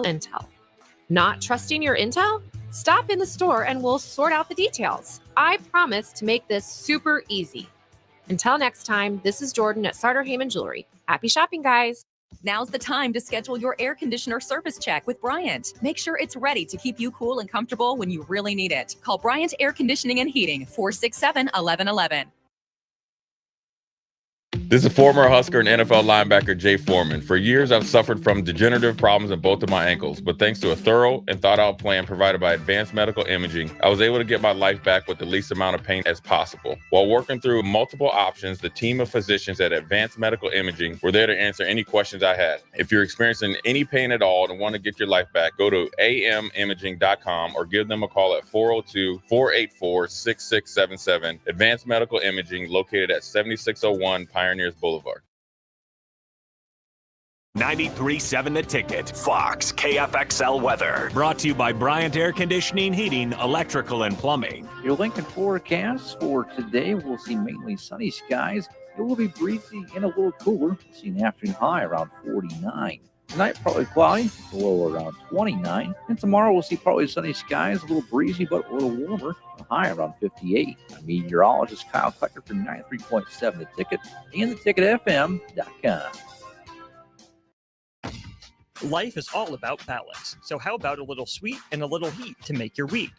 intel. Not trusting your intel? Stop in the store and we'll sort out the details. I promise to make this super easy. Until next time, this is Jordan at Sartor Heyman Jewelry. Happy shopping, guys. Now's the time to schedule your air conditioner service check with Bryant. Make sure it's ready to keep you cool and comfortable when you really need it. Call Bryant Air Conditioning and Heating, 467-1111. This is former Husker and NFL linebacker Jay Foreman. For years, I've suffered from degenerative problems in both of my ankles, but thanks to a thorough and thought-out plan provided by Advanced Medical Imaging, I was able to get my life back with the least amount of pain as possible. While working through multiple options, the team of physicians at Advanced Medical Imaging were there to answer any questions I had. If you're experiencing any pain at all and want to get your life back, go to amimaging.com or give them a call at 402-484-6677. Advanced Medical Imaging, located at 7601 Pioneers Boulevard. 93.7 The Ticket, Fox, KFXL weather. Brought to you by Bryant Air Conditioning, Heating, Electrical, and Plumbing. Your Lincoln forecast for today, we'll see mainly sunny skies. It will be breezy and a little cooler. We'll see an afternoon high around 49. Tonight, probably cloudy, low around 29. And tomorrow, we'll see probably sunny skies, a little breezy, but a little warmer, a high around 58. I'm meteorologist Kyle Klecker from 93.7 The Ticket and theticketfm.com. Life is all about balance, so how about a little sweet and a little heat to make your week?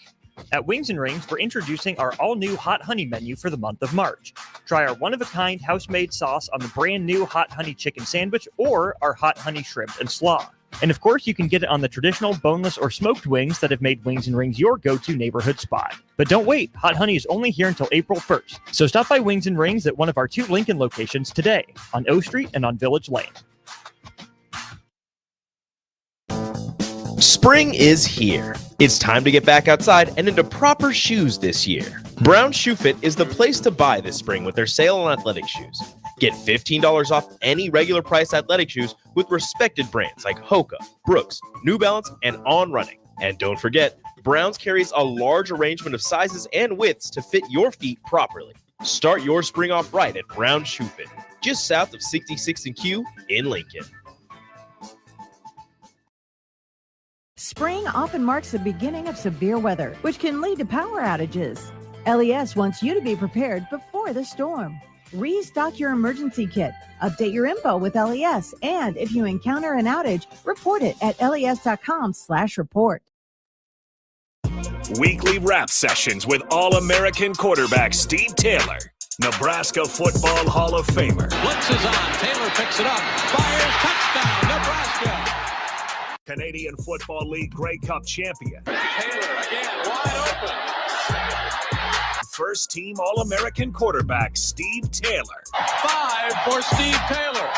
At Wings & Rings, we're introducing our all-new Hot Honey menu for the month of March. Try our one-of-a-kind house-made sauce on the brand-new Hot Honey chicken sandwich or our Hot Honey shrimp and slaw. And of course, you can get it on the traditional boneless or smoked wings that have made Wings & Rings your go-to neighborhood spot. But don't wait, Hot Honey is only here until April 1st. So stop by Wings & Rings at one of our 2 Lincoln locations today, on O Street and on Village Lane. Spring is here. It's time to get back outside and into proper shoes this year. Brown Shoe Fit is the place to buy this spring with their sale on athletic shoes. Get $15 off any regular price athletic shoes with respected brands like Hoka, Brooks, New Balance, and On Running. And don't forget, Browns carries a large arrangement of sizes and widths to fit your feet properly. Start your spring off right at Brown Shoe Fit, just south of 66th and Q in Lincoln. Spring often marks the beginning of severe weather, which can lead to power outages. LES wants you to be prepared before the storm. Restock your emergency kit, update your info with LES, and if you encounter an outage, report it at les.com/report. Weekly rap sessions with All-American quarterback Steve Taylor, Nebraska Football Hall of Famer. Blitz is on. Taylor picks it up. Fires. Touchdown, Nebraska. Canadian Football League Grey Cup champion. Taylor again, wide open. First team All-American quarterback Steve Taylor. 5 for Steve Taylor.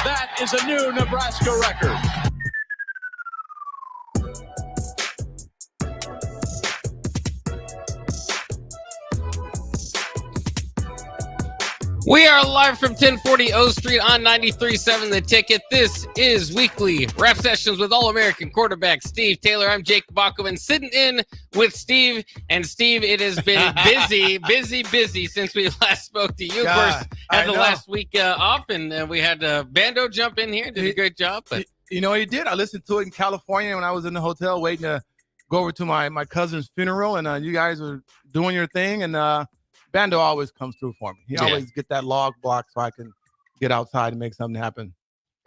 That is a new Nebraska record. We are live from 1040 O Street on 93.7 The Ticket. This is weekly rap sessions with All-American quarterback Steve Taylor. I'm Jake Bachman, sitting in with Steve. And Steve, it has been busy since we last spoke to you. Of course, had the last week off, and we had Bando jump in here. Did a great job. But you know, he did. I listened to it in California when I was in the hotel waiting to go over to my cousin's funeral, and you guys were doing your thing, and Bando always comes through for me. He always get that log block so I can get outside and make something happen.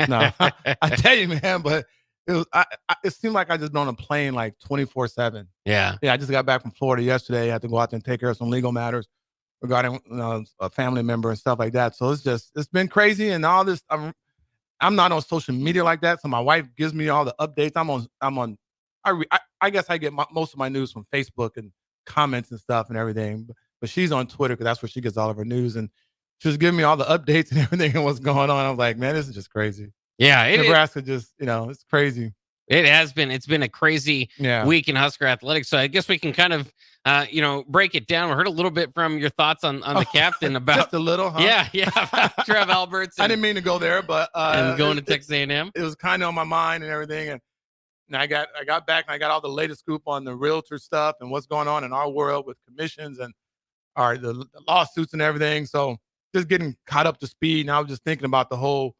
No, I tell you, man, but it seemed like I just been on a plane like 24/7. Yeah. I just got back from Florida yesterday. I had to go out there and take care of some legal matters regarding a family member and stuff like that. So it's been crazy, and all this. I'm not on social media like that, so my wife gives me all the updates. I guess I get most of my news from Facebook and comments and stuff and everything. But she's on Twitter because that's where she gets all of her news. And she was giving me all the updates and everything and what's going on. I was like, man, this is just crazy. Yeah. Nebraska just, it's crazy. It has been. It's been a crazy week in Husker athletics. So I guess we can kind of, break it down. We heard a little bit from your thoughts on the captain about. Just a little, huh? Yeah. About Trev Alberts. I didn't mean to go there, but. And going to Texas A&M. It was kind of on my mind and everything. And I got back and I got all the latest scoop on the realtor stuff and what's going on in our world with commissions and the lawsuits and everything. So just getting caught up to speed. And I was just thinking about the whole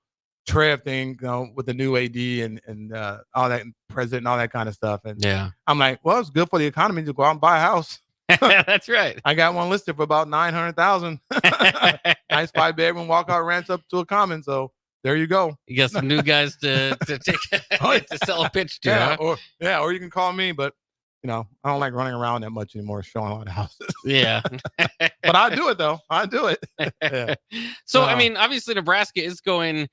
Trev thing, with the new AD and all that president and all that kind of stuff. And I'm like, well, it's good for the economy to go out and buy a house. That's right. I got one listed for about 900,000. Nice 5-bedroom walkout ranch up to a common. So there you go. You got some new guys to take to sell a pitch to. Yeah, or you can call me, but I don't like running around that much anymore, showing a lot of houses. Yeah. But I do it though. I do it. Yeah. So I mean, obviously Nebraska is going.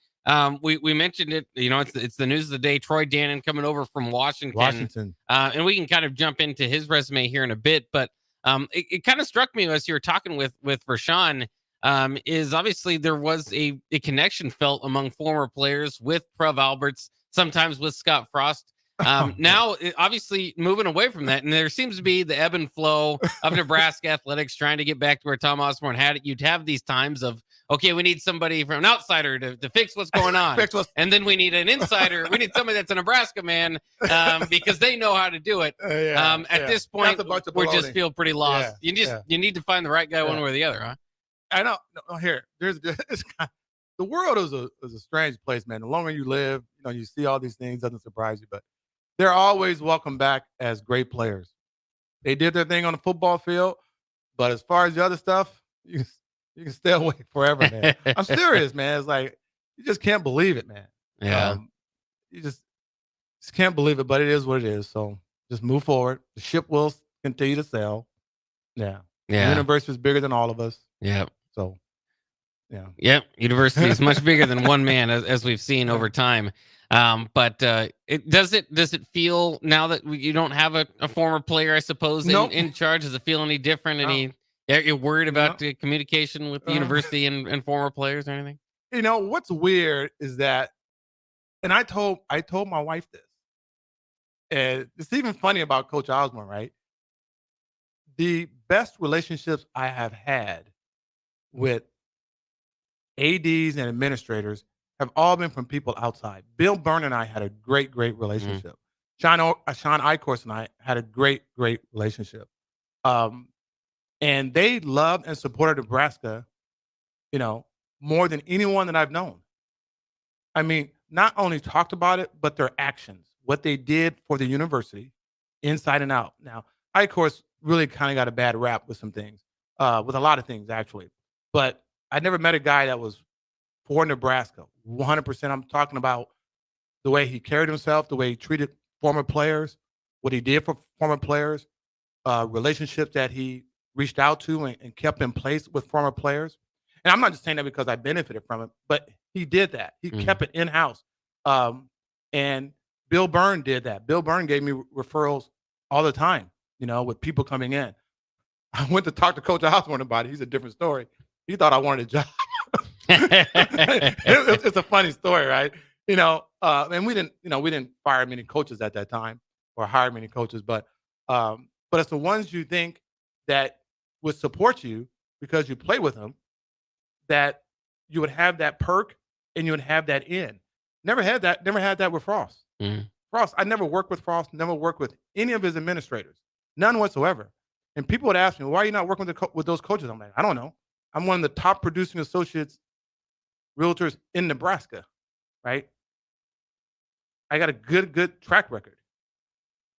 We mentioned it. It's the news of the day. Troy Dannon coming over from Washington. And we can kind of jump into his resume here in a bit, but it kind of struck me as you were talking with Rashawn, is obviously there was a connection felt among former players with Trev Alberts, sometimes with Scott Frost. Now, obviously, moving away from that, and there seems to be the ebb and flow of Nebraska athletics trying to get back to where Tom Osborne had it. You'd have these times of, okay, we need somebody from an outsider to fix what's going on. And then we need an insider. We need somebody that's a Nebraska man because they know how to do it. At this point, we just feel pretty lost. You need to find the right guy one way or the other, huh? I know. Here, the world is a strange place, man. The longer you live, you see all these things, doesn't surprise you, but they're always welcome back as great players. They did their thing on the football field, but as far as the other stuff, you can stay away forever, man. I'm serious, man. It's like you just can't believe it, man. Yeah. You just can't believe it, but it is what it is. So just move forward. The ship will continue to sail. Yeah. The universe is bigger than all of us. Yeah. So, yeah. Yep. University is much bigger than one man, as we've seen over time. But does it feel now that you don't have a former player, I suppose, in charge? Does it feel any different? You're worried about the communication with the university and former players or anything? What's weird is that, and I told my wife this, and it's even funny about Coach Osborne, right? The best relationships I have had with ADs and administrators have all been from people outside. Bill Byrne and I had a great relationship. Sean Eichhorst and I had a great relationship. And they loved and supported Nebraska, more than anyone that I've known. I mean, not only talked about it, but their actions, what they did for the university, inside and out. Now, Eichhorst really kind of got a bad rap with some things, with a lot of things, actually. But I never met a guy that was for Nebraska, 100%. I'm talking about the way he carried himself, the way he treated former players, what he did for former players, relationships that he reached out to and kept in place with former players. And I'm not just saying that because I benefited from it, but he did that. He kept it in-house. And Bill Byrne did that. Bill Byrne gave me referrals all the time, with people coming in. I went to talk to Coach Osborne about it. He's a different story. He thought I wanted a job. It's a funny story, right? And we didn't fire many coaches at that time or hire many coaches, but it's the ones you think that would support you because you play with them, that you would have that perk and you would have that in. Never had that with Frost. Frost, I never worked with Frost, never worked with any of his administrators, none whatsoever. And people would ask me, why are you not working with those coaches? I'm like, I don't know. I'm one of the top producing associates realtors in Nebraska, right? I got a good track record.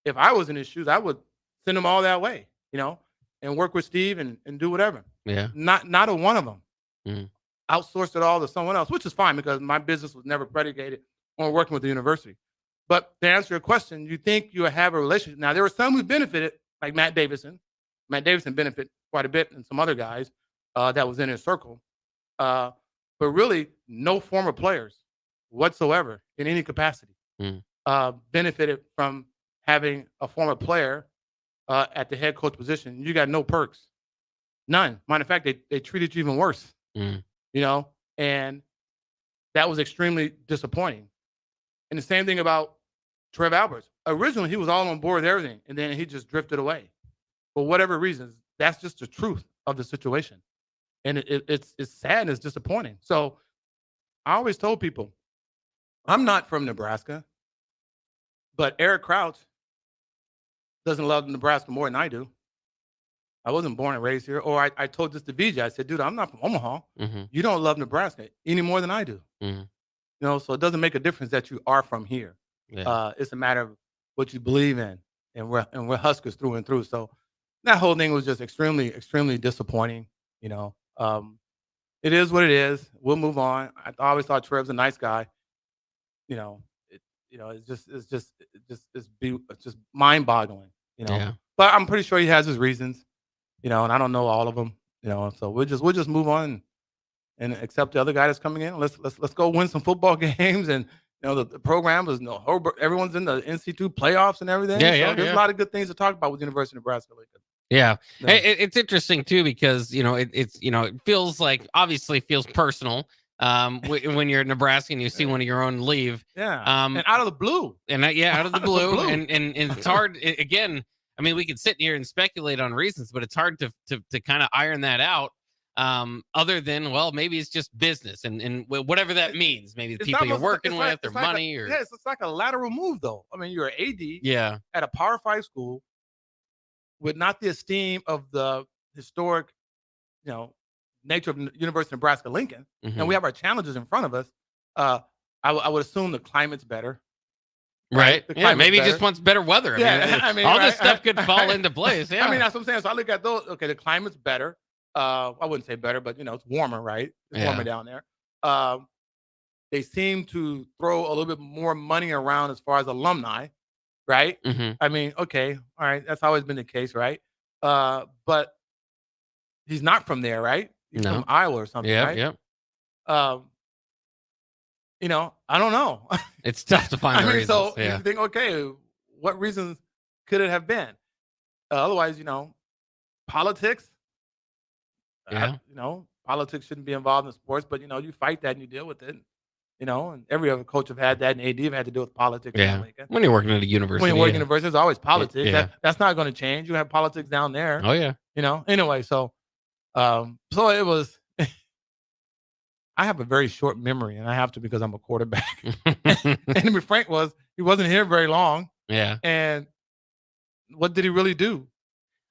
If I was in his shoes, I would send them all that way, and work with Steve and do whatever. Yeah. Not a one of them. Outsourced it all to someone else, which is fine because my business was never predicated on working with the university. But to answer your question, you think you have a relationship. Now, there were some who benefited, like Matt Davison. Matt Davison benefited quite a bit, and some other guys that was in his circle. But really, no former players whatsoever in any capacity benefited from having a former player at the head coach position. You got no perks, none. Matter of fact, they treated you even worse, and that was extremely disappointing. And the same thing about Trev Alberts. Originally, he was all on board with everything, and then he just drifted away. For whatever reasons, that's just the truth of the situation. And it's sad and it's disappointing. So I always told people, I'm not from Nebraska, but Eric Crouch doesn't love Nebraska more than I do. I wasn't born and raised here. Or I told this to VJ. I said, dude, I'm not from Omaha. You don't love Nebraska any more than I do. So it doesn't make a difference that you are from here. Yeah. It's a matter of what you believe in, and we're Huskers through and through. So that whole thing was just extremely, extremely disappointing. It is what it is. We'll move on. I always thought Trev's a nice guy. It's just mind-boggling. Yeah. But I'm pretty sure he has his reasons. And I don't know all of them. So we'll just move on and accept the other guy that's coming in. Let's go win some football games. And the program is everyone's in the NC2 playoffs and everything. Yeah, There's a lot of good things to talk about with University of Nebraska-Lincoln. Yeah, it's interesting too because it feels like obviously feels personal when you're in Nebraska and you see one of your own leave. Yeah, and out of the blue. Out of the blue, and it's hard. Again, I mean, we could sit here and speculate on reasons, but it's hard to kind of iron that out. Other than maybe it's just business and whatever that means. Maybe the people you're working with or money or it's like a lateral move though. I mean, you're an AD. At a Power 5 school. With not the esteem of the historic, nature of University of Nebraska-Lincoln, and we have our challenges in front of us. I would assume the climate's better, right? Yeah, maybe he just wants better weather. I mean, all this stuff could fall into place. Yeah, I mean that's what I'm saying. So I look at those. Okay, the climate's better. I wouldn't say better, but it's warmer, right? It's warmer down there. They seem to throw a little bit more money around as far as alumni. Right? I mean, okay, all right. That's always been the case, right? But he's not from there, right? He's from Iowa or something, right? Yeah. I don't know. It's tough to find reasons. So you think, okay, what reasons could it have been? Otherwise, politics. Politics shouldn't be involved in sports, but you fight that and you deal with it. And every other coach have had that, and AD have had to deal with politics. Yeah. When you're working at a university. When you're working at a university, there's always politics. That's not going to change. You have politics down there. Oh, yeah. Anyway, so it was, I have a very short memory, and I have to because I'm a quarterback. And to be frank he wasn't here very long. Yeah. And what did he really do?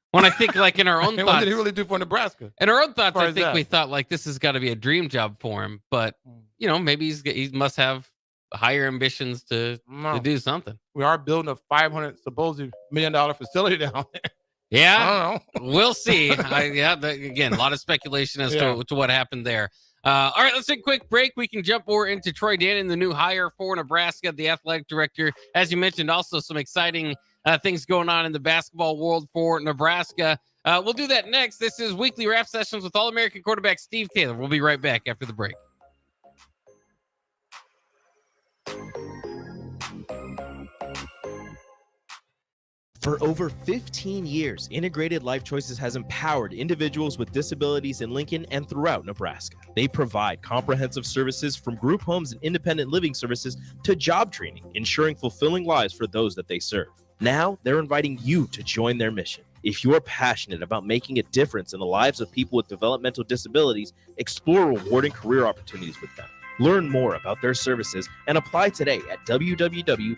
When I think like in our own thoughts. What did he really do for Nebraska? In our own thoughts, I think we thought like this has got to be a dream job for him. But, maybe he must have higher ambitions to do something. We are building a supposed $1 million facility down there. Yeah. I don't know. We'll see. Again, a lot of speculation as to what happened there. All right, let's take a quick break. We can jump over into Troy Dannen, the new hire for Nebraska, the athletic director. As you mentioned, also some exciting things going on in the basketball world for Nebraska. We'll do that next. This is Weekly Rap Sessions with All-American quarterback Steve Taylor. We'll be right back after the break. For over 15 years, Integrated Life Choices has empowered individuals with disabilities in Lincoln and throughout Nebraska. They provide comprehensive services from group homes and independent living services to job training, ensuring fulfilling lives for those that they serve. Now, they're inviting you to join their mission. If you're passionate about making a difference in the lives of people with developmental disabilities, explore rewarding career opportunities with them. Learn more about their services and apply today at www.ilc.net.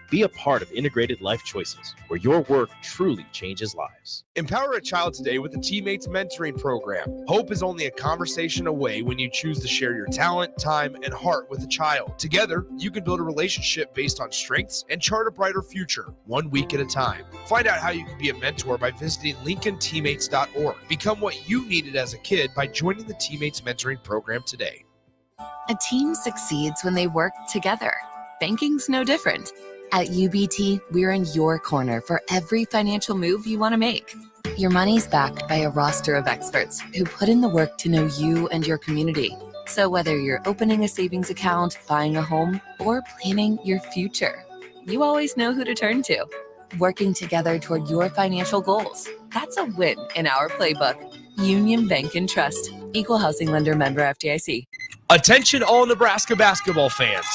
Be a part of Integrated Life Choices, where your work truly changes lives. Empower a child today with the Teammates Mentoring Program. Hope is only a conversation away when you choose to share your talent, time, and heart with a child. Together, you can build a relationship based on strengths and chart a brighter future, 1 week at a time. Find out how you can be a mentor by visiting LincolnTeammates.org. Become what you needed as a kid by joining the Teammates Mentoring Program today. A team succeeds when they work together. Banking's no different. At UBT, we're in your corner for every financial move you want to make. Your money's backed by a roster of experts who put in the work to know you and your community. So whether you're opening a savings account, buying a home, or planning your future, you always know who to turn to. Working together toward your financial goals. That's a win in our playbook. Union Bank and Trust. Equal housing lender, member FDIC. Attention all Nebraska basketball fans.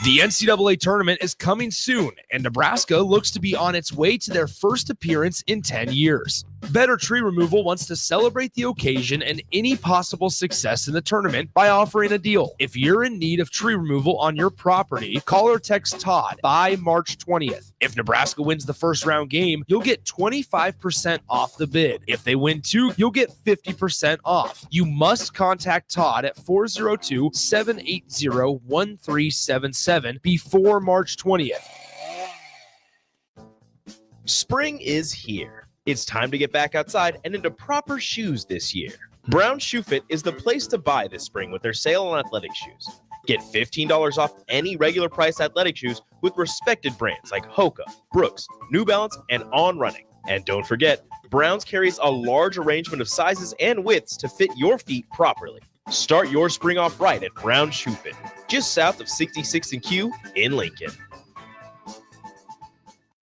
The NCAA tournament is coming soon, and Nebraska looks to be on its way to their first appearance in 10 years. Better Tree Removal wants to celebrate the occasion and any possible success in the tournament by offering a deal. If you're in need of tree removal on your property, call or text Todd by March 20th. If Nebraska wins the first round game, you'll get 25% off the bid. If they win 2, you'll get 50% off. You must contact Todd at 402-780-1377 before March 20th. Spring is here. It's time to get back outside and into proper shoes this year. Brown Shoe Fit is the place to buy this spring with their sale on athletic shoes. Get $15 off any regular price athletic shoes with respected brands like Hoka, Brooks, New Balance, and On Running. And don't forget, Browns carries a large arrangement of sizes and widths to fit your feet properly. Start your spring off right at Brown Shoe Fit, just south of 66th and Q in Lincoln.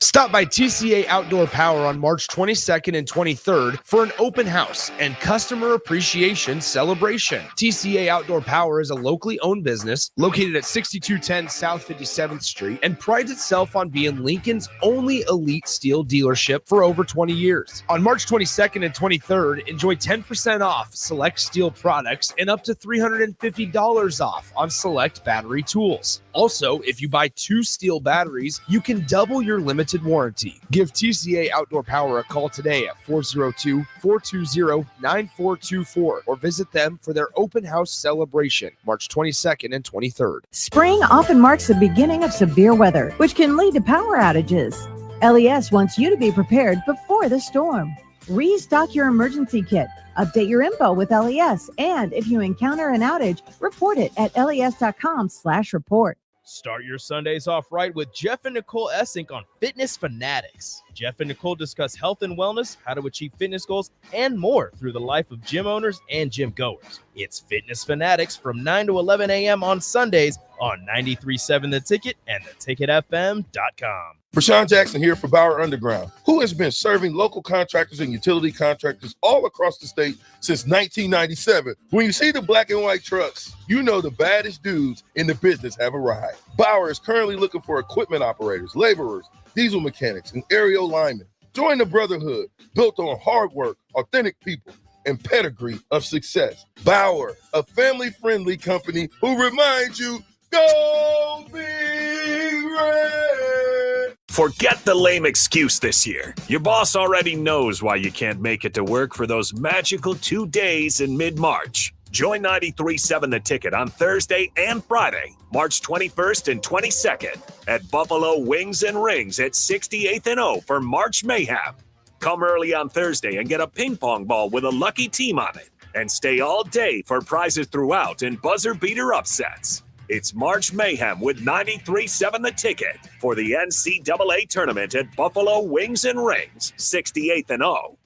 Stop by TCA Outdoor Power on March 22nd and 23rd for an open house and customer appreciation celebration. TCA Outdoor Power is a locally owned business located at 6210 South 57th Street and prides itself on being Lincoln's only elite steel dealership for over 20 years. On March 22nd and 23rd, enjoy 10% off select steel products and up to $350 off on select battery tools. Also, if you buy 2 steel batteries, you can double your limited warranty. Give TCA Outdoor Power a call today at 402-420-9424 or visit them for their open house celebration, March 22nd and 23rd. Spring often marks the beginning of severe weather, which can lead to power outages. LES wants you to be prepared before the storm. Restock your emergency kit, update your info with LES, and if you encounter an outage, report it at les.com/report. Start your Sundays off right with Jeff and Nicole Essink on Fitness Fanatics. Jeff and Nicole discuss health and wellness, how to achieve fitness goals, and more through the life of gym owners and gym goers. It's Fitness Fanatics from 9 to 11 a.m. on Sundays on 93.7 The Ticket and theticketfm.com. Rashawn Jackson here for Bauer Underground, who has been serving local contractors and utility contractors all across the state since 1997. When you see the black and white trucks, you know the baddest dudes in the business have arrived. Bauer is currently looking for equipment operators, laborers, diesel mechanics, and aerial linemen. Join the brotherhood built on hard work, authentic people, and pedigree of success. Bauer, a family-friendly company who reminds you, go Big Red! Forget the lame excuse this year. Your boss already knows why you can't make it to work for those magical 2 days in mid-March. Join 93.7 The Ticket on Thursday and Friday, March 21st and 22nd at Buffalo Wings and Rings at 68th and O for March Mayhem. Come early on Thursday and get a ping pong ball with a lucky team on it. And stay all day for prizes throughout and buzzer beater upsets. It's March Mayhem with 93.7 The Ticket for the NCAA tournament at Buffalo Wings and Rings, 68th and O.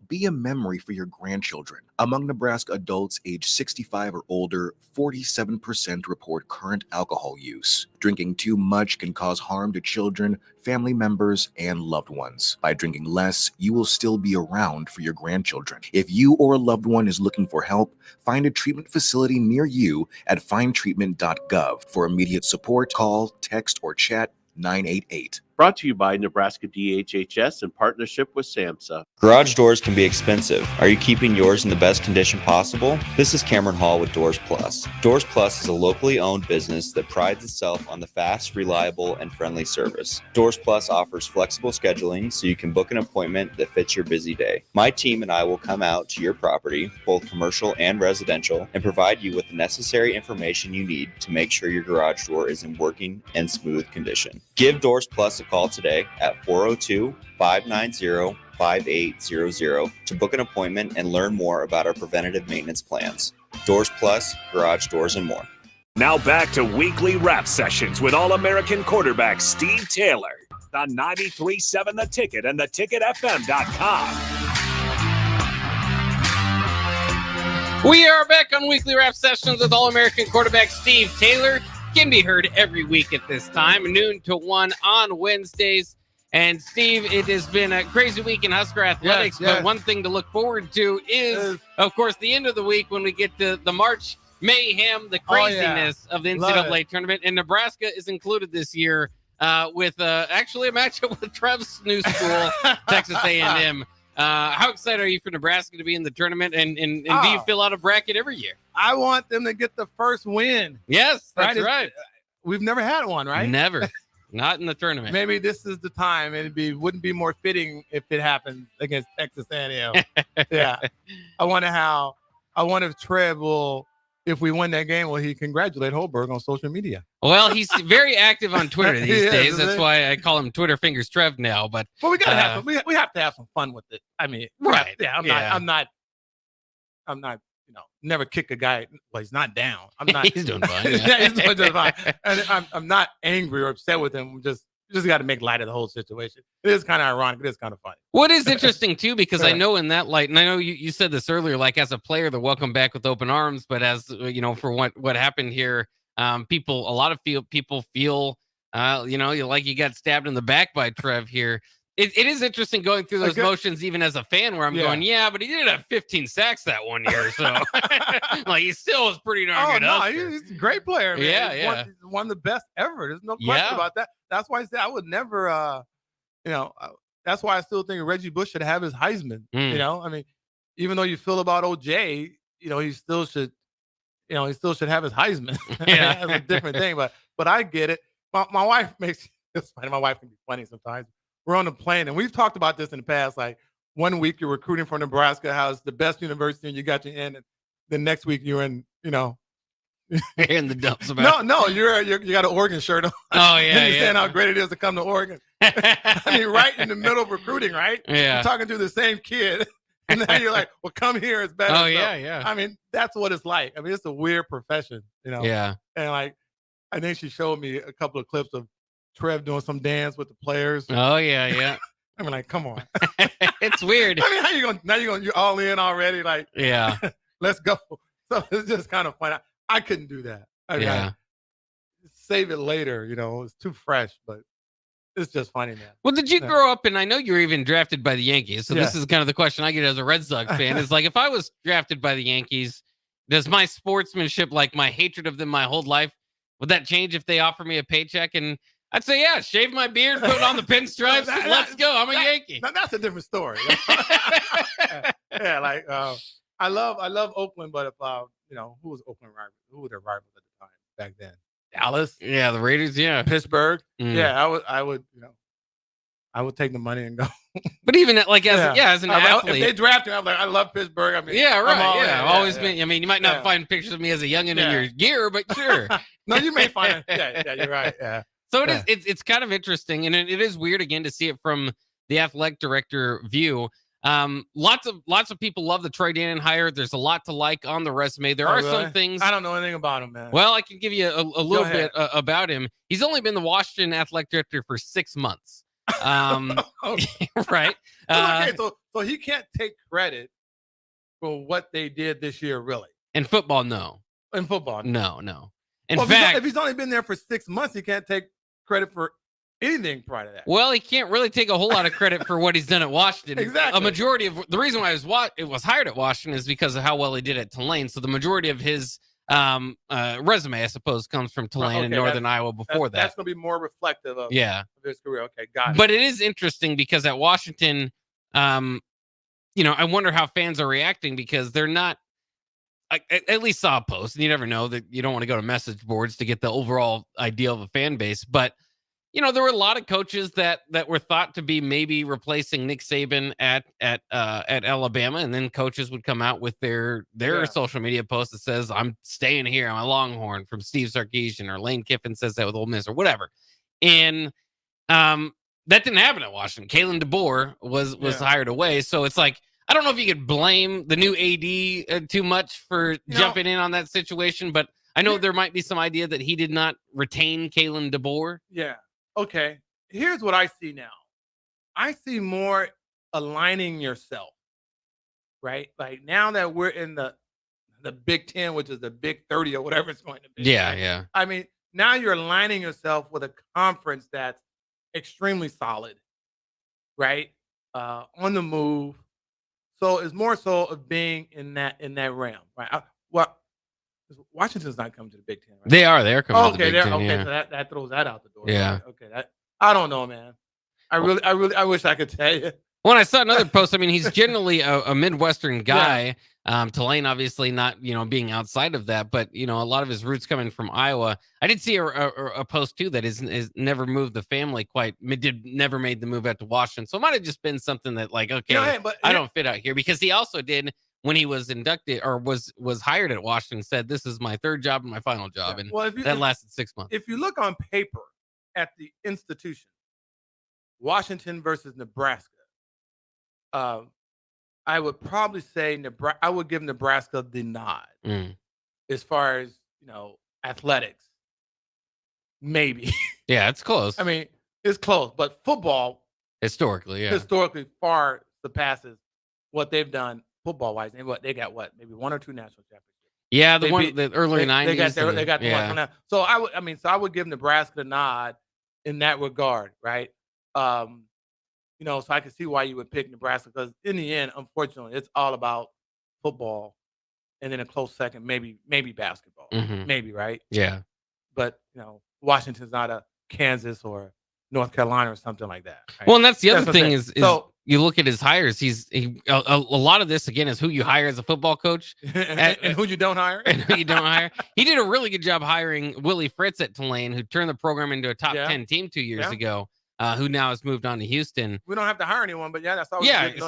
Be a memory for your grandchildren. Among Nebraska adults age 65 or older, 47% report current alcohol use. Drinking too much can cause harm to children, family members, and loved ones. By drinking less, you will still be around for your grandchildren. If you or a loved one is looking for help, find a treatment facility near you at findtreatment.gov. For immediate support, call, text, or chat 988. Brought to you by Nebraska DHHS in partnership with SAMHSA. Garage doors can be expensive. Are you keeping yours in the best condition possible? This is Cameron Hall with Doors Plus. Doors Plus is a locally owned business that prides itself on the fast, reliable, and friendly service. Doors Plus offers flexible scheduling so you can book an appointment that fits your busy day. My team and I will come out to your property, both commercial and residential, and provide you with the necessary information you need to make sure your garage door is in working and smooth condition. Give Doors Plus a call today at 402-590-5800 to book an appointment and learn more about our preventative maintenance plans. Doors Plus, garage doors, and more. Now back to weekly rap sessions with All-American quarterback Steve Taylor on 93.7 The Ticket and theticketfm.com. We are back on weekly rap sessions with All-American quarterback Steve Taylor. Can be heard every week at this time, noon to 1 on Wednesdays. And Steve, it has been a crazy week in Husker athletics, but one thing to look forward to is, of course, the end of the week when we get to the March Mayhem, the craziness of the NCAA tournament. And Nebraska is included this year with actually a matchup with Trev's new school, Texas A&M. How excited are you for Nebraska to be in the tournament? And do you Oh. fill out a bracket every year? I want them to get the first win. Yes, that's It's- right. We've never had one, right? Never. Not in the tournament. Maybe this is the time. Wouldn't be more fitting if it happened against Texas A&M. Yeah. I wonder if Trev will, if we win that game, will he congratulate Holberg on social media? Well, he's very active on Twitter He these is, days. isn't That's he? why I call him Twitter Fingers Trev now. But Well, we gotta have some, we have to have some fun with it. I mean, Right. Yeah, I'm not, never kick a guy. Well, he's not down. I'm not. He's doing fine. Yeah, he's doing just fine. And I'm not angry or upset with him. We just got to make light of the whole situation. It is kind of ironic. It is kind of funny. what is interesting too, because I know in that light, and I know you said this earlier, like as a player, they're welcome back with open arms. But as for what happened here, a lot of people feel, like you got stabbed in the back by Trev here. It is interesting going through those motions, even as a fan, where I'm going, yeah, but he did have 15 sacks that one year, so like he still was pretty darn good. No, Husker. he's a great player. Man. Yeah, He's one of the best ever. There's no question about that. That's why I said I would never, that's why I still think Reggie Bush should have his Heisman. I mean, even though you feel about OJ, he still should have his Heisman. Yeah. That's a different thing. But I get it. My wife makes it's funny. My wife can be funny sometimes. We're on the plane, and we've talked about this in the past. Like 1 week you're recruiting for Nebraska, how it's the best university, and you got your in, and then next week you're in, in the dumps about. No, you got an Oregon shirt on. Oh yeah, and you're saying how great it is to come to Oregon. I mean, right in the middle of recruiting, right? Yeah. You're talking to the same kid, and now you're like, "Well, come here, it's better." Oh So, yeah. I mean, that's what it's like. I mean, it's a weird profession, Yeah. And like, I think she showed me a couple of clips of Trev doing some dance with the players. Oh yeah. I mean, like, come on. It's weird. I mean, how you gonna now you're all in already? Like, Yeah. let's go. So it's just kind of fun. I couldn't do that. I mean, Yeah. save it later. It's too fresh, but it's just funny, man. Well, did you Yeah. grow up, and I know you were even drafted by the Yankees, so this Yeah. is kind of the question I get as a Red Sox fan, is like, if I was drafted by the Yankees, does my sportsmanship, like my hatred of them my whole life, would that change if they offer me a paycheck? And I'd say, yeah, shave my beard, put on the pinstripes, and let's go. I'm a Yankee. Now, that's a different story. Yeah, like I love Oakland, but if who was Oakland rival? Who were their rivals at the time back then? Dallas, Yeah, the Raiders, yeah. Pittsburgh. Mm. Yeah, I would take the money and go. But even like as an If athlete. they draft me, I'm like, I love Pittsburgh. I mean, Yeah, I'm right. all in. Yeah, I've always been. I mean, you might not find pictures of me as a youngin' in your gear, but sure. No, you may find it. Yeah, you're right. Yeah. So it's kind of interesting, and it is weird again to see it from the athletic director view. Lots of people love the Troy Danon hire. There's a lot to like on the resume. There Oh, are really? some things. I don't know anything about him, man. Well, I can give you a little ahead. bit about him. He's only been the Washington athletic director for 6 months. Right. Okay, so he can't take credit for what they did this year, really. In football, no. In football, No. In well, fact, if he's only been there for 6 months, he can't take credit for anything prior to that. well, he can't really take a whole lot of credit for what he's done at Washington. Exactly. A majority of the reason why it was hired at Washington is because of how well he did at Tulane. So the majority of his resume, I suppose, comes from Tulane and Northern Iowa before that. That's going to be more reflective of his career. Okay, got it. But it is interesting because at Washington, I wonder how fans are reacting because they're not. I at least saw a post, and you never know that you don't want to go to message boards to get the overall idea of a fan base. But there were a lot of coaches that were thought to be maybe replacing Nick Saban at Alabama, and then coaches would come out with their social media post that says, "I'm staying here. I'm a Longhorn," from Steve Sarkisian, or Lane Kiffin says that with Ole Miss, or whatever. And that didn't happen at Washington. Kalen DeBoer was hired away, so it's like, I don't know if you could blame the new AD too much for jumping in on that situation, but I know there might be some idea that he did not retain Kalen DeBoer. Yeah. Okay. Here's what I see now. I see more aligning yourself, right? Like now that we're in the Big 10, which is the Big 30 or whatever it's going to be. Yeah, right? yeah. I mean, now you're aligning yourself with a conference that's extremely solid, right? On the move. So it's more so of being in that realm, right? Washington's not coming to the Big 10, right? They are coming to the Big they're 10, okay. yeah. So that throws that out the door. Yeah. Okay. I don't know, man. I wish I could tell you. When I saw another post, I mean, he's generally a Midwestern guy. Tulane, obviously, not being outside of that, but a lot of his roots coming from Iowa. I did see a post too that is never moved the family never made the move out to Washington. So it might have just been something that okay, I don't fit out here, because he also did when he was inducted or was hired at Washington, said this is my third job and my final job, and that lasted 6 months. If you look on paper at the institution, Washington versus Nebraska. I would probably say I would give Nebraska the nod as far as athletics. Maybe. Yeah, it's close. I mean, it's close, but football historically far surpasses what they've done football wise. And they got maybe 1 or 2 national championships. Yeah, the early 90s. They got the one. So I would give Nebraska the nod in that regard, right? So I can see why you would pick Nebraska, because in the end, unfortunately, it's all about football, and then a close second, maybe basketball, maybe, right? Yeah. But Washington's not a Kansas or North Carolina or something like that. Right? Well, and that's the other thing is you look at his hires. A lot of this again is who you hire as a football coach and who you don't hire. And who you don't hire. He did a really good job hiring Willie Fritz at Tulane, who turned the program into a top 10 team 2 years ago. Who now has moved on to Houston. We don't have to hire anyone, but that's always good.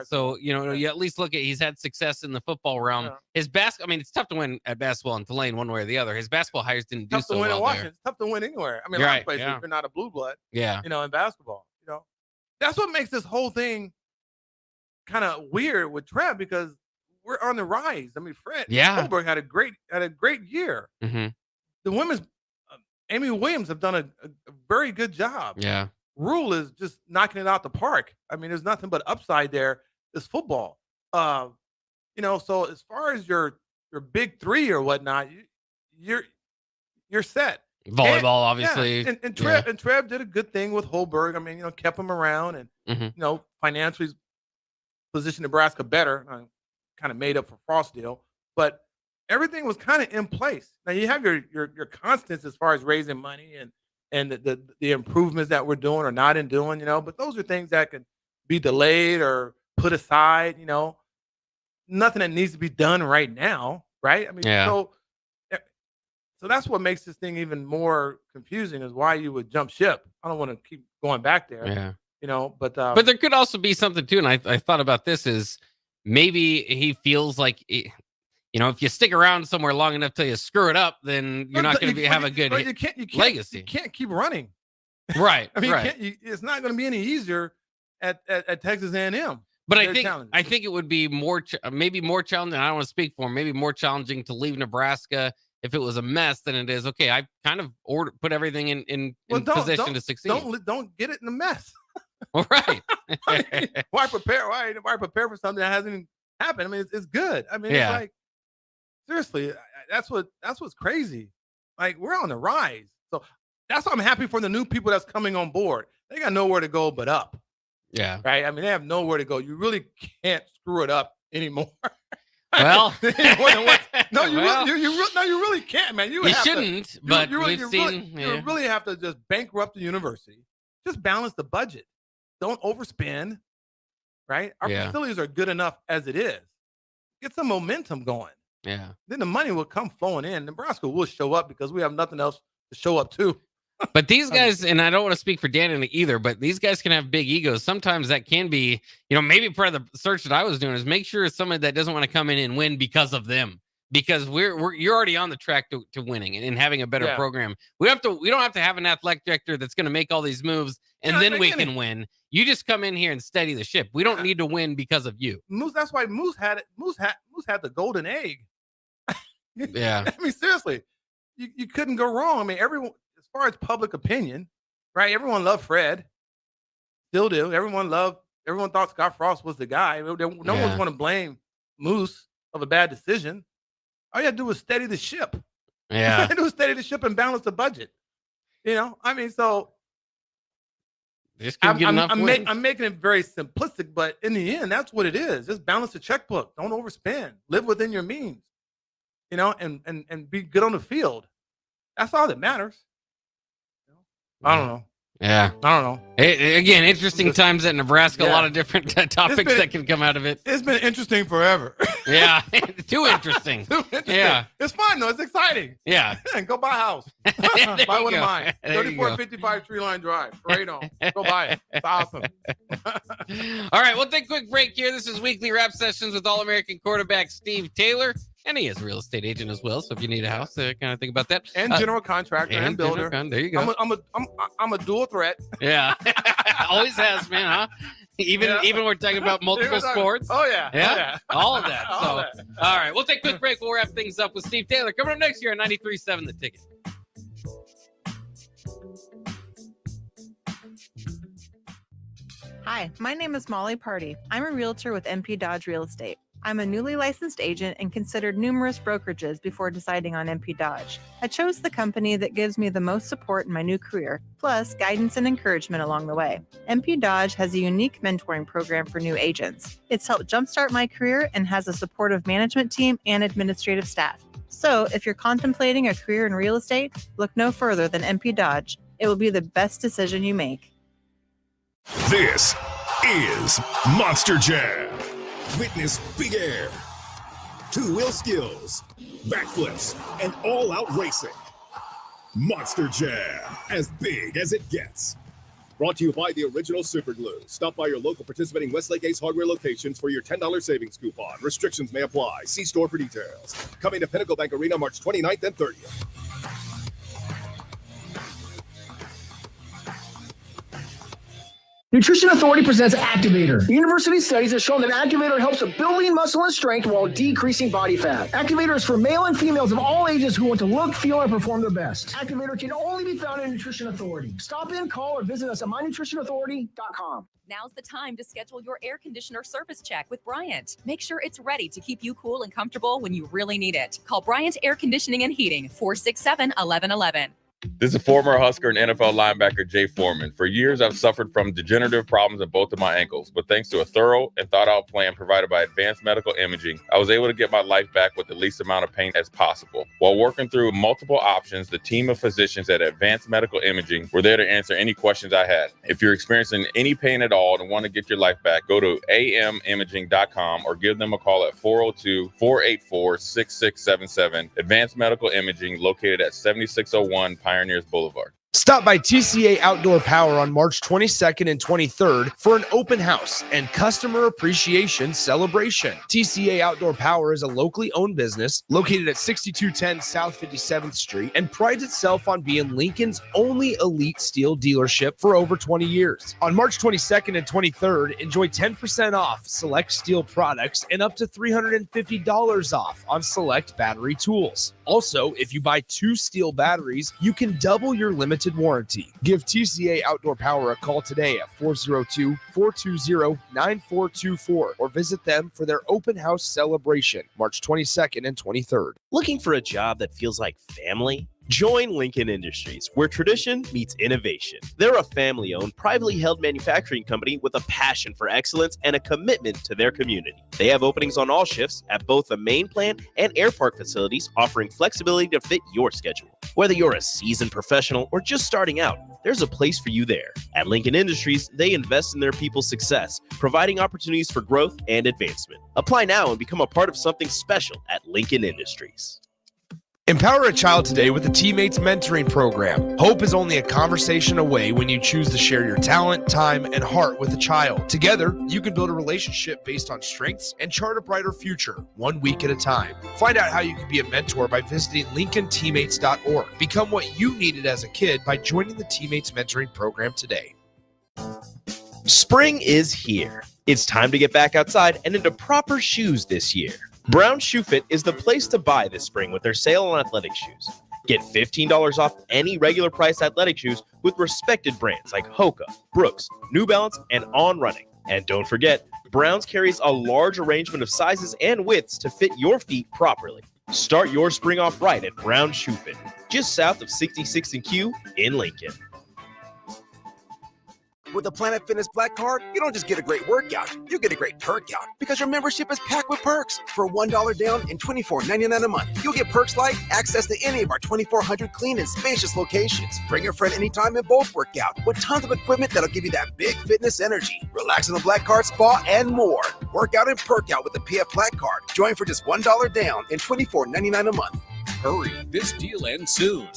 So you at least look at he's had success in the football realm. His basketball, I mean, it's tough to win at basketball in Tulane one way or the other. His basketball hires didn't do so well in Washington. there. It's tough to win anywhere. I mean, a lot of places if you're not a blue blood. Yeah. In basketball. That's what makes this whole thing kind of weird with Trev, because we're on the rise. I mean, Fred Hoiberg had a great year. Mm-hmm. The women's Amy Williams have done a very good job. Yeah. Rule is just knocking it out the park. I mean, there's nothing but upside there. It's football. So as far as your big three or whatnot, you're set. Volleyball, obviously. And Trev did a good thing with Hoiberg. I mean, kept him around and financially positioned Nebraska better. Kind of made up for Frost deal, but everything was kind of in place. Now you have your constants as far as raising money and the improvements that we're doing or not in doing, but those are things that can be delayed or put aside, nothing that needs to be done right now. Right. I mean, so that's what makes this thing even more confusing, is why you would jump ship. I don't want to keep going back there. Yeah. But there could also be something too. And I thought about this is maybe he feels like if you stick around somewhere long enough till you screw it up, then you're not going to have a good legacy. You can't keep running. Right. I mean, it's not going to be any easier at Texas A&M. But I think it would be maybe more challenging. I don't want to speak for him. Maybe more challenging to leave Nebraska if it was a mess than it is. Okay, I kind of put everything in position to succeed. Don't get it in a mess. Right. I mean, why prepare? Why prepare for something that hasn't happened? I mean, it's good. I mean, it's like, seriously, that's what's crazy. Like, we're on the rise. So that's why I'm happy for the new people that's coming on board. They got nowhere to go but up. Yeah. Right. I mean, they have nowhere to go. You really can't screw it up anymore. Well, you really can't, man. You shouldn't. But you we've seen. You really have to just bankrupt the university. Just balance the budget. Don't overspend. Right. Our facilities are good enough as it is. Get some momentum going. Yeah. Then the money will come flowing in. Nebraska will show up because we have nothing else to show up to. But these guys, and I don't want to speak for Dan either, but these guys can have big egos. Sometimes that can be, maybe part of the search that I was doing is make sure it's somebody that doesn't want to come in and win because of them. Because you're already on the track to winning and having a better program. We don't have to have an athletic director that's going to make all these moves and then we can win. You just come in here and steady the ship. We don't need to win because of you. Moose, that's why Moose had the golden egg. Yeah. I mean, seriously, you couldn't go wrong. I mean, everyone, as far as public opinion, right? Everyone loved Fred. Still do. Everyone thought Scott Frost was the guy. No one's going to blame Moose of a bad decision. All you have to do is steady the ship. Yeah. All you have to do is steady the ship and balance the budget. I mean, so I'm making it very simplistic, but in the end, that's what it is. Just balance the checkbook. Don't overspend. Live within your means. And be good on the field. That's all that matters. I don't know. Yeah. I don't know. Again, interesting times at Nebraska. A Yeah. lot of different topics that can come out of it. It's been interesting forever. Yeah. Too interesting. Yeah. It's fun, though. It's exciting. Yeah. Go buy a house. There Buy you one of go. mine. There you go. 3455 Tree Line Drive. Right on. Go buy it. It's awesome. All right, we'll take a quick break here. This is Weekly Rap Sessions with All-American quarterback Steve Taylor. And he is a real estate agent as well. So if you need a house, kind of think about that. And general contractor and builder. There you go. I'm a dual threat. Yeah. Always has been, huh? Even we're talking about multiple sports. Oh, yeah. Yeah. All of that. All So, all right, we'll take a quick break. We'll wrap things up with Steve Taylor. Coming up next year on 93.7 The Ticket. Hi, my name is Molly Party. I'm a realtor with MP Dodge Real Estate. I'm a newly licensed agent and considered numerous brokerages before deciding on MP Dodge. I chose the company that gives me the most support in my new career, plus guidance and encouragement along the way. MP Dodge has a unique mentoring program for new agents. It's helped jumpstart my career and has a supportive management team and administrative staff. So if you're contemplating a career in real estate, look no further than MP Dodge. It will be the best decision you make. This is Monster Jam. Witness big air, two-wheel skills, backflips, and all-out racing. Monster Jam, as big as it gets. Brought to you by the Original Super Glue. Stop by your local participating Westlake Ace Hardware locations for your $10 savings coupon. Restrictions may apply. See store for details. Coming to Pinnacle Bank Arena March 29th and 30th. Nutrition Authority presents Activator. University studies have shown that Activator helps with building muscle and strength while decreasing body fat. Activator is for male and females of all ages who want to look, feel, and perform their best. Activator can only be found in Nutrition Authority. Stop in, call, or visit us at mynutritionauthority.com. Now's the time to schedule your air conditioner service check with Bryant. Make sure it's ready to keep you cool and comfortable when you really need it. Call Bryant Air Conditioning and Heating, 467-1111. This is former Husker and NFL linebacker Jay Foreman. For years, I've suffered from degenerative problems in both of my ankles, but thanks to a thorough and thought-out plan provided by Advanced Medical Imaging, I was able to get my life back with the least amount of pain as possible. While working through multiple options, the team of physicians at Advanced Medical Imaging were there to answer any questions I had. If you're experiencing any pain at all and want to get your life back, go to amimaging.com or give them a call at 402-484-6677. Advanced Medical Imaging, located at 7601 Pioneers Boulevard. Stop by TCA Outdoor Power on March 22nd and 23rd for an open house and customer appreciation celebration. TCA Outdoor Power is a locally owned business located at 6210 South 57th Street and prides itself on being Lincoln's only elite steel dealership for over 20 years. On March 22nd and 23rd, enjoy 10% off select steel products and up to $350 off on select battery tools. Also, if you buy 2 steel batteries, you can double your limited warranty. Give TCA Outdoor Power a call today at 402-420-9424 or visit them for their open house celebration, March 22nd and 23rd. Looking for a job that feels like family? Join Lincoln Industries, where tradition meets innovation. They're a family-owned, privately held manufacturing company with a passion for excellence and a commitment to their community. They have openings on all shifts at both the main plant and air park facilities, offering flexibility to fit your schedule. Whether you're a seasoned professional or just starting out, there's a place for you there. At Lincoln Industries, they invest in their people's success, providing opportunities for growth and advancement. Apply now and become a part of something special at Lincoln Industries. Empower a child today with the Teammates Mentoring Program. Hope is only a conversation away when you choose to share your talent, time, and heart with a child. Together, you can build a relationship based on strengths and chart a brighter future, 1 week at a time. Find out how you can be a mentor by visiting LincolnTeammates.org. Become what you needed as a kid by joining the Teammates Mentoring Program today. Spring is here. It's time to get back outside and into proper shoes this year. Brown Shoe Fit is the place to buy this spring with their sale on athletic shoes. Get $15 off any regular price athletic shoes with respected brands like Hoka, Brooks, New Balance, and On Running. And don't forget, Browns carries a large arrangement of sizes and widths to fit your feet properly. Start your spring off right at Brown Shoe Fit, just south of 66th and Q in Lincoln. With the Planet Fitness Black Card, you don't just get a great workout, you get a great perk out because your membership is packed with perks. For $1 down and $24.99 a month, you'll get perks like access to any of our 2,400 clean and spacious locations. Bring your friend anytime and both work out with tons of equipment that'll give you that big fitness energy. Relax in the Black Card Spa and more. Work out and perk out with the PF Black Card. Join for just $1 down and $24.99 a month. Hurry, this deal ends soon.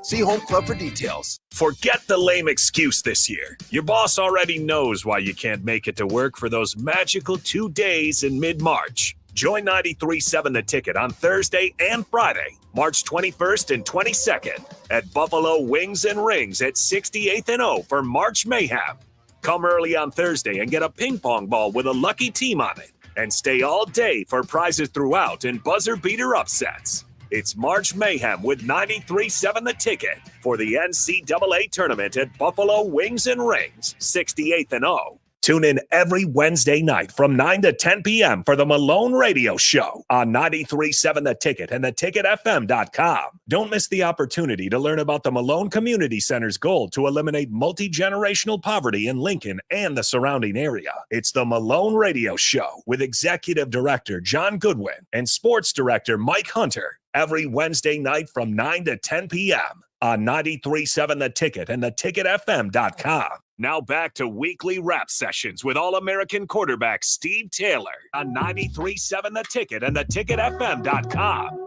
See Home Club for details. Forget the lame excuse this year. Your boss already knows why you can't make it to work for those magical 2 days in mid-March. Join 93.7 The Ticket on Thursday and Friday, March 21st and 22nd at Buffalo Wings and Rings at 68th and O for March Mayhem. Come early on Thursday and get a ping pong ball with a lucky team on it. And stay all day for prizes throughout and buzzer beater upsets. It's March Mayhem with 93.7 The Ticket for the NCAA tournament at Buffalo Wings and Rings, 68th and O. Tune in every Wednesday night from 9 to 10 p.m. for the Malone Radio Show on 93.7 The Ticket and theticketfm.com. Don't miss the opportunity to learn about the Malone Community Center's goal to eliminate multi-generational poverty in Lincoln and the surrounding area. It's the Malone Radio Show with Executive Director John Goodwin and Sports Director Mike Hunter every Wednesday night from 9 to 10 p.m. on 93.7 The Ticket and theticketfm.com. Now back to weekly rap sessions with All-American quarterback Steve Taylor on 93.7 The Ticket and theticketfm.com.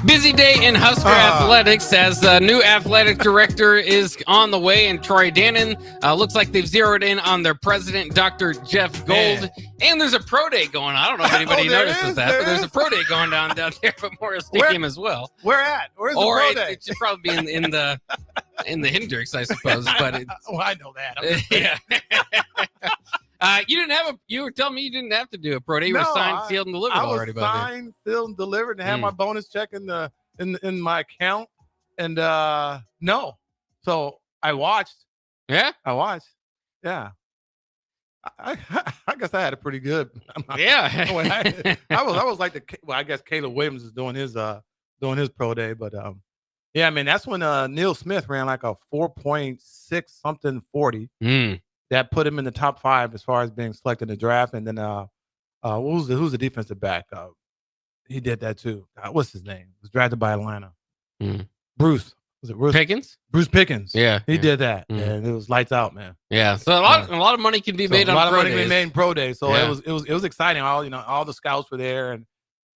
Busy day in Husker athletics as the new athletic director is on the way, and Troy Dannon looks like they've zeroed in on their president, Dr. Jeff Gold. Man. And there's a pro day going on. I don't know if anybody notices that, but there's a pro day going down there at Memorial Stadium as well. Where at? Where's the pro day? It should probably be in the Hendricks, I suppose. But I know that. Yeah. You were telling me you didn't have to do a pro day. You were signed, sealed, and delivered already. I was signed, sealed, and delivered, and had my bonus check in my account. And no, so I watched. Yeah, I watched. Yeah, I guess I had it pretty good. Yeah, I was like I guess Caleb Williams is doing his pro day, but yeah, I mean that's when Neil Smith ran like a 4.6 something 40. That put him in the top 5 as far as being selected in the draft. And then who's the defensive back? He did that too. What's his name? He was drafted by Atlanta. Bruce. Was it Bruce Pickens? Bruce Pickens. Yeah, he did that, and it was lights out, man. Yeah, so a lot of money can be made on pro days. A lot of money can be made in pro days. So it was exciting. All the scouts were there,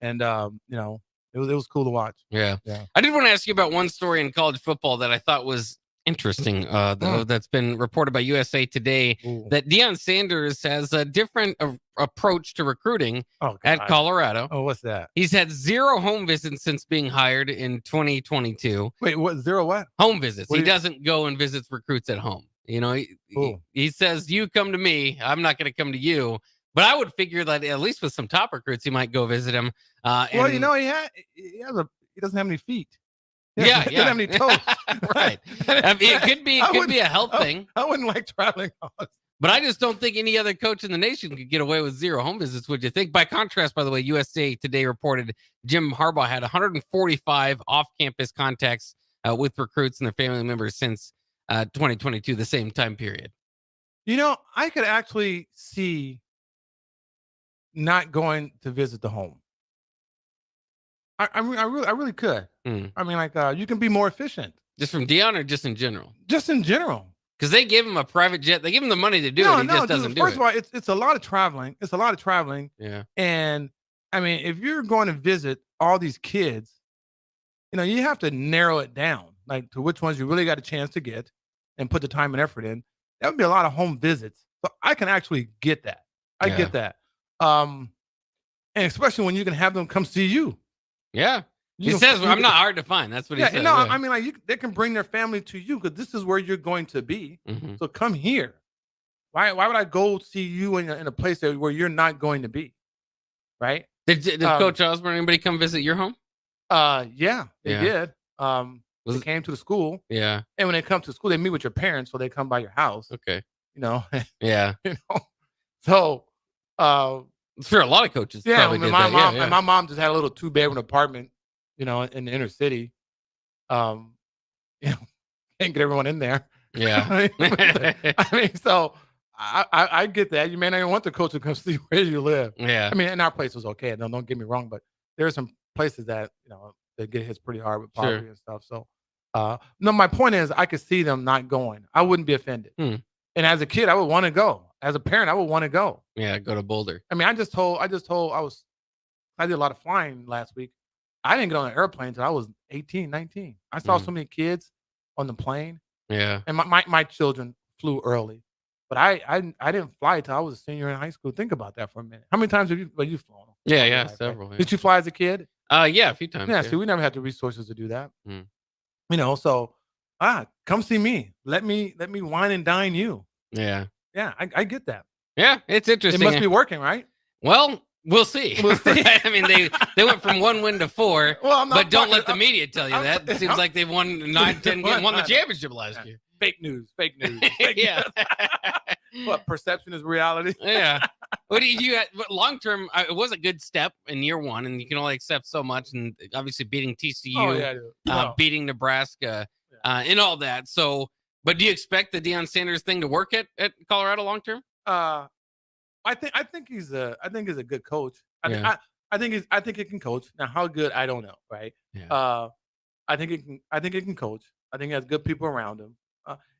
and it was cool to watch. Yeah. I did want to ask you about one story in college football that I thought was interesting, though, that's been reported by USA Today. That Deion Sanders has a different approach to recruiting at Colorado. Oh, what's that? He's had 0 home visits since being hired in 2022. Wait, what? 0 what? Home visits. He doesn't go and visits recruits at home. He says, "You come to me. I'm not going to come to you." But I would figure that at least with some top recruits, he might go visit him. He doesn't have any feet. Yeah. He doesn't have any toes. Right. I mean, it could be a health thing. I wouldn't like traveling. But I just don't think any other coach in the nation could get away with 0 home visits, would you think? By contrast, by the way, USA Today reported Jim Harbaugh had 145 off-campus contacts with recruits and their family members since 2022, the same time period. I could actually see not going to visit the home. I really could. I mean, you can be more efficient. Just from Deion or just in general? Just in general. Because they give him a private jet. They give him the money to do it. He just doesn't do it. First of all, it's a lot of traveling. It's a lot of traveling. Yeah. And I mean, if you're going to visit all these kids, you have to narrow it down, like to which ones you really got a chance to get and put the time and effort in. That would be a lot of home visits. So I can actually get that. I get that. And especially when you can have them come see you. Yeah. He says, I'm not hard to find. That's what he says. I mean, they can bring their family to you because this is where you're going to be. Mm-hmm. So come here. Why would I go see you in a place where you're not going to be? Right? Did Coach Osborne, anybody come visit your home? Yeah, they did. They came to the school. Yeah. And when they come to school, they meet with your parents, so they come by your house. Okay. Yeah. So for a lot of coaches. Yeah, my mom just had a little 2-bedroom apartment, in the inner city. you know, can't get everyone in there. Yeah. I mean, so I get that. You may not even want the coach to come see where you live. Yeah. I mean, and our place was okay. No, don't get me wrong, but there are some places that, you know, they get hit pretty hard with poverty and stuff. So, no, my point is I could see them not going. I wouldn't be offended. And as a kid, I would want to go. As a parent, I would want to go. Yeah, go to Boulder. I mean, I did a lot of flying last week. I didn't get on an airplane until I was 18, 19. I saw so many kids on the plane. Yeah. And my children flew early. But I didn't fly until I was a senior in high school. Think about that for a minute. How many times have you flown? Yeah, several. Yeah. Did you fly as a kid? Yeah, a few times. Yeah, see, we never had the resources to do that. Mm. You know, so come see me. Let me wine and dine you. Yeah. Yeah, I get that. Yeah, it's interesting. It must be working, right? Well, we'll see. We'll see. I mean, they went from 1 win to 4, Well, but don't let the media tell you that. It seems like they've won 9, 10 games, won the championship last year. Fake news. Yeah. What, perception is reality? Yeah. What do you long term? It was a good step in year 1, and you can only accept so much. And obviously beating TCU, beating Nebraska, and all that. So, but do you expect the Deion Sanders thing to work at Colorado long term? I think he's a good coach. I think he can coach. Now, how good, I don't know, right? Yeah. I think it can coach. I think he has good people around him.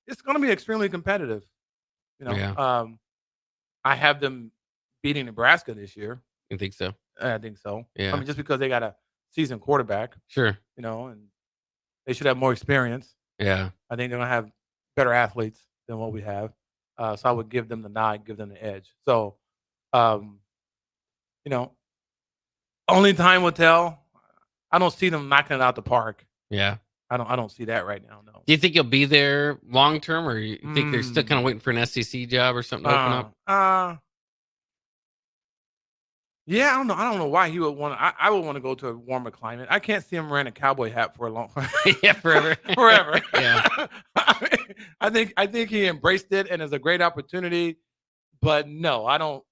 It's going to be extremely competitive. You know, Yeah. I have them beating Nebraska this year. You think so? I think so. Yeah. I mean, just because they got a seasoned quarterback. Sure. You know, and they should have more experience. Yeah. I think they're going to have better athletes than what we have. So I would give them the nod, give them the edge. So, you know, only time will tell. I don't see them knocking it out the park. Yeah. I don't see that right now. No. Do you think you'll be there long term, or you think they're still kind of waiting for an SEC job or something to open up? Yeah, I don't know. I don't know why he would want to. I would want to go to a warmer climate. I can't see him wearing a cowboy hat for a long time. Yeah, forever. Forever. Yeah. I think he embraced it and it's a great opportunity. But no, I don't.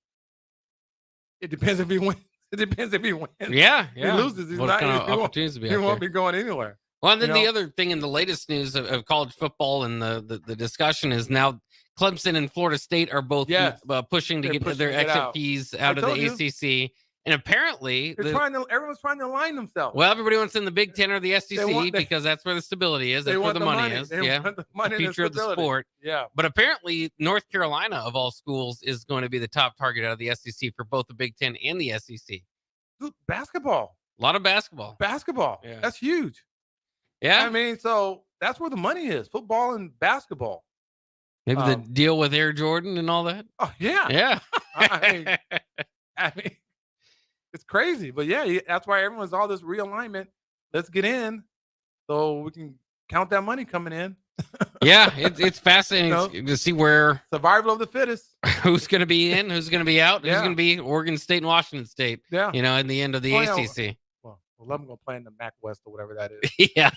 It depends if he wins. It depends if he wins. Yeah. If he loses, he's What not. kind of He opportunities will be he out won't there? be going anywhere. Well, and then You the know? other thing in the latest news of college football and the discussion is now Clemson and Florida State are both pushing to They're get pushing their to get exit out. fees I out of the told you. ACC. And apparently, Everyone's trying to align themselves. well, everybody wants in the Big Ten or the SEC want- because that's where the stability is. they That's where want the the money money. is. They Yeah, want the money and the future of the stability. sport. Yeah. But apparently, North Carolina, of all schools, is going to be the top target out of the SEC for both the Big Ten and the SEC. Dude, basketball. A lot of basketball. Basketball. Yeah. That's huge. Yeah. I mean, so that's where the money is. Football and basketball. Maybe the deal with Air Jordan and all that. Oh, yeah. Yeah. I mean, it's crazy. But yeah, that's why everyone's all this realignment. Let's get in so we can count that money coming in. Yeah, it's fascinating You know? to see where Survival of the fittest. who's going to be in, who's going to be out, who's Yeah. going to be Oregon State and Washington State. Yeah. You know, in the end of the Oh, yeah. ACC. Well, I'm going to play in the MAC West or whatever that is. Yeah,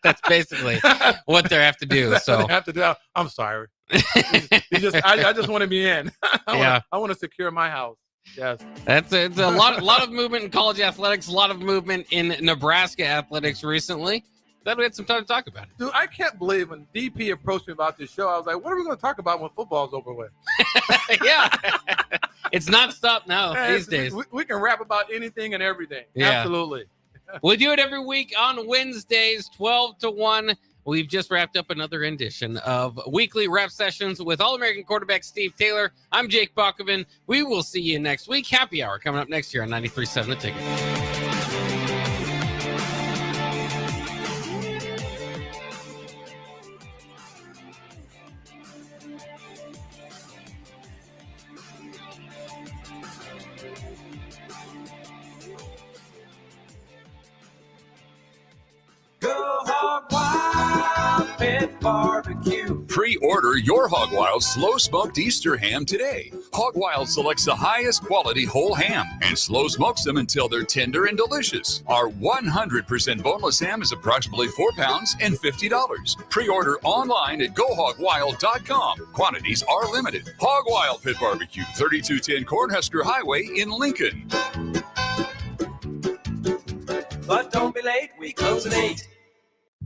that's basically what they have to do. That's what So they have to do. I'm sorry. I just want to be in. I want to secure my house. Yes. it's a lot of movement in college athletics, a lot of movement in Nebraska athletics recently. Glad we had some time to talk about it. Dude, I can't believe when DP approached me about this show, I was like, what are we going to talk about when football's over with? Yeah. It's nonstop now Man, these days. We can rap about anything and everything. Yeah. Absolutely. We do it every week on Wednesdays, 12 to 1. We've just wrapped up another edition of Weekly Rep Sessions with All-American quarterback Steve Taylor. I'm Jake Bakoven. We will see you next week. Happy Hour coming up next year on 93.7 The Ticket. Go Hog Wild Pit Barbecue. Pre-order your Hog Wild slow smoked Easter ham today. Hog Wild selects the highest quality whole ham and slow smokes them until they're tender and delicious. Our 100% boneless ham is approximately 4 pounds and $50. Pre-order online at GoHogWild.com. Quantities are limited. Hog Wild Pit Barbecue, 3210 Cornhusker Highway in Lincoln. But don't be late, we close at 8.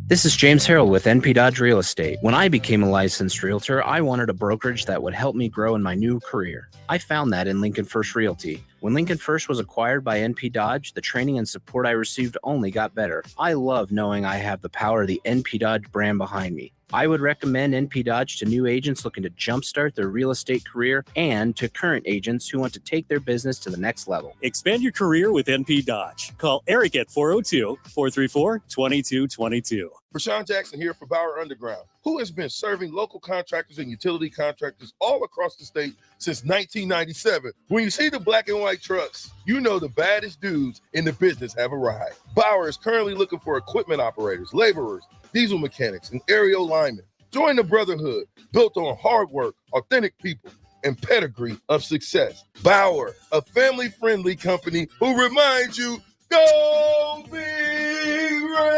This is James Harrell with NP Dodge Real Estate. When I became a licensed realtor, I wanted a brokerage that would help me grow in my new career. I found that in Lincoln First Realty. When Lincoln First was acquired by NP Dodge, the training and support I received only got better. I love knowing I have the power of the NP Dodge brand behind me. I would recommend NP Dodge to new agents looking to jumpstart their real estate career and to current agents who want to take their business to the next level. Expand your career with NP Dodge. Call Eric at 402-434-2222. Rashawn Jackson here for Bauer Underground, who has been serving local contractors and utility contractors all across the state since 1997. When you see the black and white trucks, you know the baddest dudes in the business have arrived. Bauer is currently looking for equipment operators, laborers, diesel mechanics, and aerial linemen. Join the brotherhood built on hard work, authentic people, and pedigree of success. Bauer, a family-friendly company who reminds you, go Big Red!